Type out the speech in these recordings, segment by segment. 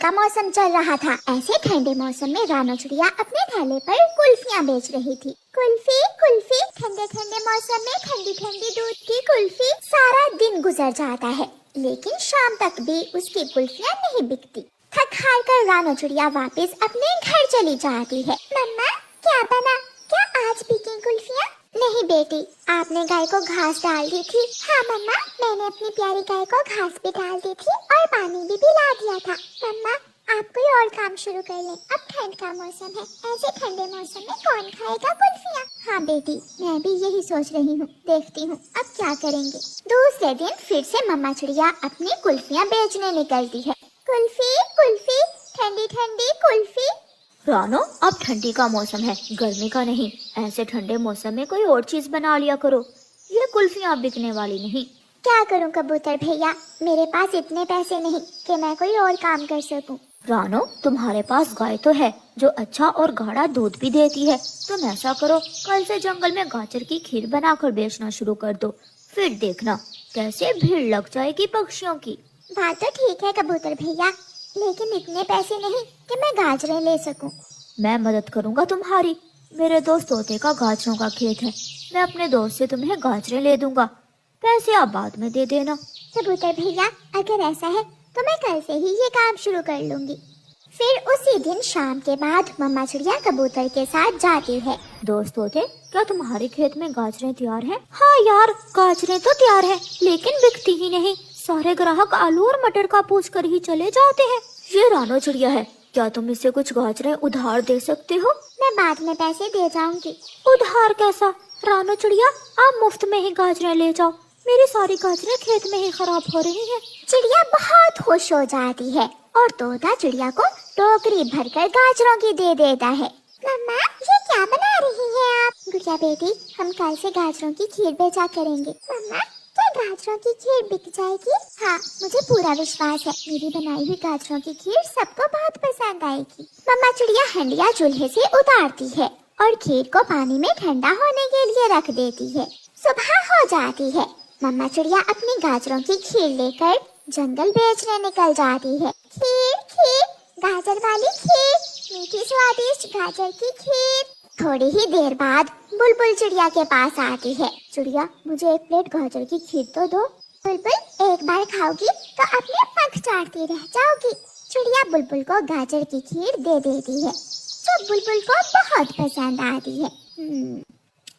का मौसम चल रहा था। ऐसे ठंडे मौसम में रानो चिड़िया अपने ठेले पर कुल्फियाँ बेच रही थी। कुल्फी कुल्फी, ठंडे ठंडे मौसम में ठंडी ठंडी दूध की कुल्फी। सारा दिन गुजर जाता है लेकिन शाम तक भी उसकी कुल्फियाँ नहीं बिकती। थक हार कर रानो चिड़िया वापस अपने घर चली जाती है। मम्मा क्या बना, क्या आज बिकी कुल्फियाँ? नहीं बेटी, आपने गाय को घास डाल दी थी। हाँ मम्मा, मैंने अपनी प्यारी गाय को घास भी डाल दी थी और पानी भी पिला दिया था। मम्मा आप कोई और काम शुरू कर लें, अब ठंड का मौसम है, ऐसे ठंडे मौसम में कौन खाएगा कुल्फियाँ? हाँ बेटी, मैं भी यही सोच रही हूँ, देखती हूँ अब क्या करेंगे। दूसरे दिन फिर से मम्मा चिड़िया अपनी कुल्फियाँ बेचने निकलती है। कुल्फी कुल्फी, ठंडी ठंडी कुल्फी। रानो, अब ठंडी का मौसम है, गर्मी का नहीं। ऐसे ठंडे मौसम में कोई और चीज बना लिया करो, ये कुल्फियाँ बिकने वाली नहीं। क्या करूं कबूतर भैया, मेरे पास इतने पैसे नहीं कि मैं कोई और काम कर सकूं। रानो, तुम्हारे पास गाय तो है जो अच्छा और गाढ़ा दूध भी देती है। तुम ऐसा करो, कल से जंगल में गाजर की खीर बनाकर बेचना शुरू कर दो, फिर देखना कैसे भीड़ लग जाएगी पक्षियों की। बात तो ठीक है कबूतर भैया, लेकिन इतने पैसे नहीं कि मैं गाजरें ले सकूं। मैं मदद करूंगा तुम्हारी। मेरे दोस्त तोते का गाजरों का खेत है, मैं अपने दोस्त से तुम्हें गाजरें ले दूंगा, पैसे आप बाद में दे देना। कबूतर भैया, अगर ऐसा है तो मैं कल से ही ये काम शुरू कर लूंगी। फिर उसी दिन शाम के बाद मम्मा चिड़िया कबूतर के साथ जाती है। दोस्त तोते, क्या तुम्हारे खेत में गाजरें तैयार हैं? हाँ यार, गाजरें तो तैयार हैं, लेकिन बिकती ही नहीं। सारे ग्राहक आलू और मटर का पूछ कर ही चले जाते हैं। ये रानो चिड़िया है, क्या तुम इसे कुछ गाजरें उधार दे सकते हो? मैं बाद में पैसे दे जाऊंगी। उधार कैसा? रानो चिड़िया, आप मुफ्त में ही गाजरें ले जाओ, मेरी सारी गाजरें खेत में ही खराब हो रही हैं। चिड़िया बहुत खुश हो जाती है और तोता चिड़िया को टोकरी भरकर गाजरों की दे देता है। मम्मा ये क्या बना रही हैं आप? गुड़िया बेटी, हम कल से गाजरों की खीर बेचा करेंगे। मम्मा क्या गाजरों की खीर बिक जाएगी? हाँ, मुझे पूरा विश्वास है, मेरी बनाई हुई गाजरों की खीर सबको बहुत पसंद आएगी। मम्मा चिड़िया हंडिया चूल्हे से उतारती है और खीर को पानी में ठंडा होने के लिए रख देती है। सुबह हो जाती है। मम्मा चिड़िया अपनी गाजरों की खीर लेकर जंगल बेचने निकल जाती है। खीर खीर, गाजर वाली खीर, मीठी स्वादिष्ट गाजर की खीर। थोड़ी ही देर बाद बुलबुल चिड़िया के पास आती है। चिड़िया, मुझे एक प्लेट गाजर की खीर तो दो। बुलबुल, एक बार खाओगी तो अपने पंख चाटती रह जाओगी। चिड़िया बुलबुल को गाजर की खीर दे देती है जो बुलबुल को बहुत पसंद आती है।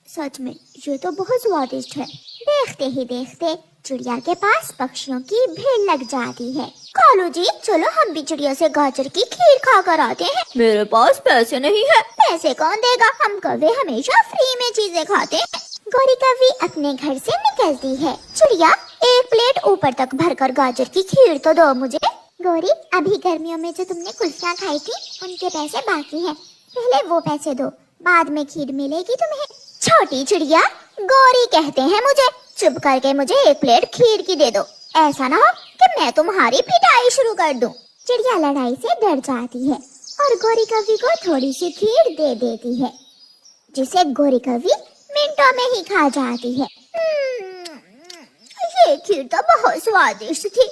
सच में ये तो बहुत स्वादिष्ट है। देखते ही देखते चिड़िया के पास पक्षियों की भीड़ लग जाती है। कालू जी, चलो हम भी चिड़िया से गाजर की खीर खा कर आते हैं। मेरे पास पैसे नहीं है। पैसे कौन देगा, हम कौवे हमेशा फ्री में चीजें खाते हैं। गौरी कौवी अपने घर से निकलती है। चिड़िया, एक प्लेट ऊपर तक भरकर गाजर की खीर तो दो मुझे। गौरी, अभी गर्मियों में जो तुमने कुल्फियाँ खाई थी उनके पैसे बाकी हैं, पहले वो पैसे दो, बाद में खीर मिलेगी तुम्हें। छोटी चिड़िया, गौरी कहते हैं मुझे, चुप करके मुझे एक प्लेट खीर की दे दो, ऐसा ना हो कि मैं तुम्हारी पिटाई शुरू कर दूं। चिड़िया लड़ाई से डर जाती है और गौरी कौवी को थोड़ी सी खीर दे देती है, जिसे गौरी कौवी मिनटों में ही खा जाती है। ये खीर तो बहुत स्वादिष्ट थी।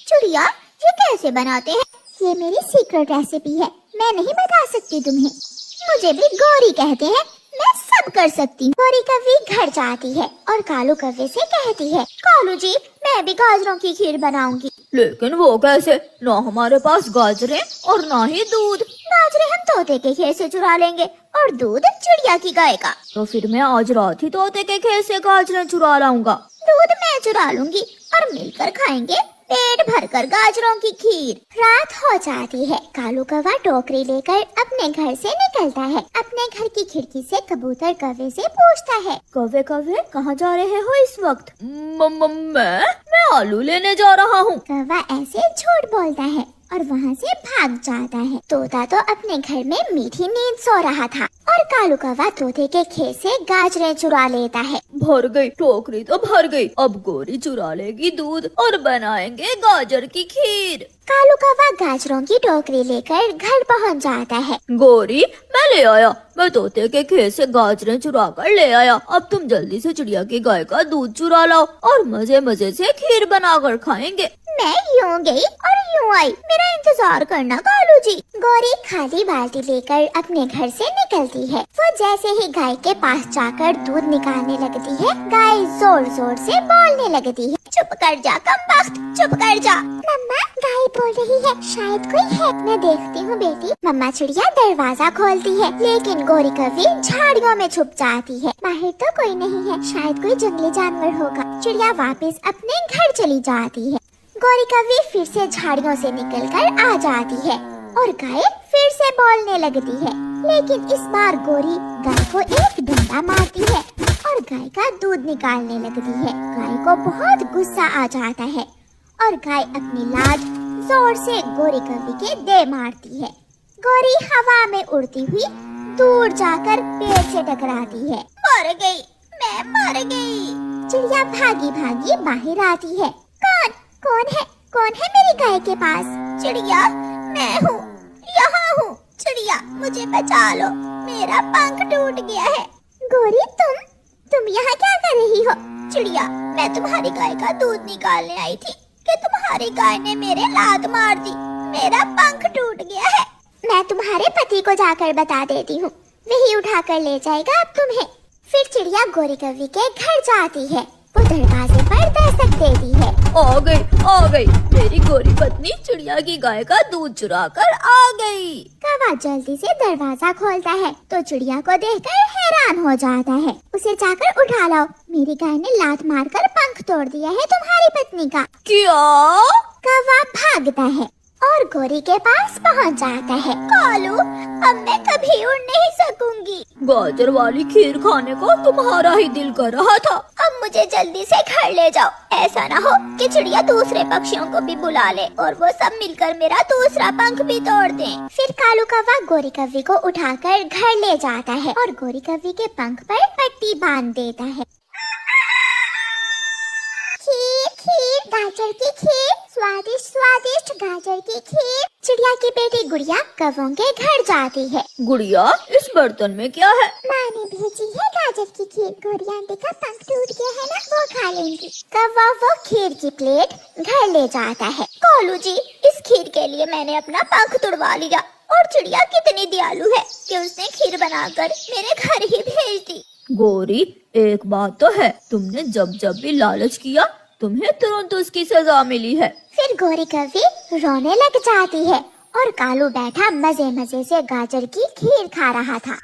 चिड़िया, ये कैसे बनाते हैं? ये मेरी सीक्रेट रेसिपी है, मैं नहीं बता सकती तुम्हें। मुझे भी गौरी कहते हैं, मैं सब कर सकती हूँ। गौरी कौवी घर जाती है और कालू कौवे से कहती है, कालू जी, मैं भी गाजरों की खीर बनाऊंगी। लेकिन वो कैसे? ना हमारे पास गाजरें और ना ही दूध। गाजरें हम तोते के खेत से चुरा लेंगे और दूध चिड़िया की गाय का। तो फिर मैं आज रात ही तोते के खेत से गाजरें चुरा लाऊंगा। दूध मैं चुरा लूंगी और मिलकर खाएंगे पेट भरकर गाजरों की खीर। रात हो जाती है। कालू कौवा टोकरी लेकर अपने घर से निकलता है। अपने घर की खिड़की से कबूतर कौवे से पूछता है, कौवे कौवे, कहाँ जा रहे हो इस वक्त? मैं आलू लेने जा रहा हूँ। कौवा ऐसे झूठ बोलता है और वहाँ से भाग जाता है। तोता तो अपने घर में मीठी नींद सो रहा था और कालू कौवा तोते के खेत से गाजरें चुरा लेता है। भर गई टोकरी तो भर गई, अब गौरी चुरा लेगी दूध और बनाएंगे गाजर की खीर। कालू कौवा गाजरों की टोकरी लेकर घर पहुँच जाता है। गौरी, मैं ले आया, मैं तोते के खेत से गाजरें चुरा कर ले आया। अब तुम जल्दी से चिड़िया की गाय का दूध चुरा लाओ और मजे मजे से खीर बनाकर खाएंगे। मैं यूँ गई और यूँ आई, मेरा इंतजार करना कालू जी। गौरी खाली बाल्टी लेकर अपने घर से निकलती है। वो जैसे ही गाय के पास जाकर दूध निकालने लगती है, गाय जोर जोर से बोलने लगती है, चुप कर जा कमबख्त, चुप कर जा। मम्मा, गाय बोल रही है, शायद कोई है। मैं देखती हूँ बेटी। मम्मा चिड़िया दरवाजा खोलती है, लेकिन गौरी कौवी झाड़ियों में छुप जाती है। बाहर तो कोई नहीं है, शायद कोई जंगली जानवर होगा। चिड़िया वापस अपने घर चली जाती है। गौरी कौवी फिर से झाड़ियों से निकलकर आ जाती है और गाय फिर से बोलने लगती है, लेकिन इस बार गौरी गाय को एक डंडा मारती है और गाय का दूध निकालने लगती है। गाय को बहुत गुस्सा आ जाता है और गाय अपनी लात जोर से गौरी कौवी के दे मारती है। गौरी हवा में उड़ती हुई दूर जाकर पेड़ से टकराती है। मर गई, मैं मर गई। चिड़िया भागी भागी बाहर आती है। कौन है मेरी गाय के पास? चिड़िया, मैं हूँ, यहाँ हूँ। चिड़िया, मुझे बचा लो, मेरा पंख टूट गया है। गौरी, तुम यहाँ क्या कर रही हो? चिड़िया, मैं तुम्हारी गाय का दूध निकालने आई थी कि तुम्हारी गाय ने मेरे लात मार दी, मेरा पंख टूट गया है। मैं तुम्हारे पति को जाकर बता देती हूँ, वही उठा कर ले जाएगा अब तुम्हें। फिर चिड़िया गौरी कौवी के घर जाती है। वो दरवाजे पर दस्तक देती है। आ गई, मेरी गोरी पत्नी चिड़िया की गाय का दूध चुरा कर आ गई। कौवा जल्दी से दरवाजा खोलता है तो चिड़िया को देखकर हैरान हो जाता है। उसे जाकर उठा लाओ, मेरी गाय ने लात मारकर पंख तोड़ दिया है तुम्हारी पत्नी का। क्या? कौवा भागता है और गौरी के पास पहुंच जाता है। कालू, अब मैं कभी उड़ नहीं सकूंगी। गाजर वाली खीर खाने को तुम्हारा ही दिल कर रहा था। अब मुझे जल्दी से घर ले जाओ, ऐसा ना हो कि चिड़िया दूसरे पक्षियों को भी बुला ले और वो सब मिलकर मेरा दूसरा पंख भी तोड़ दें। फिर कालू कौवा गौरी कौवी को उठाकर घर ले जाता है और गौरी कौवी के पंख पर पट्टी बांध देता है। खीर, गाजर की खीर, स्वादिष्ट गाजर की खीर। चिड़िया की बेटी गुड़िया कौवों के घर जाती है। गुड़िया, इस बर्तन में क्या है? माँ ने भेजी है गाजर की खीर। गौरी आंटी का पंख टूट गया है ना, वो खा लेंगी। कौवा वो खीर की प्लेट घर ले जाता है। कालू जी, इस खीर के लिए मैंने अपना पंख तुड़वा लिया और चिड़िया कितनी दयालु है कि उसने खीर बनाकर मेरे घर ही भेज दी। गौरी, एक बात तो है, तुमने जब भी लालच किया तुम्हें तुरंत उसकी सजा मिली है। फिर गौरी कौवी रोने लग जाती है और कालू बैठा मजे मजे से गाजर की खीर खा रहा था।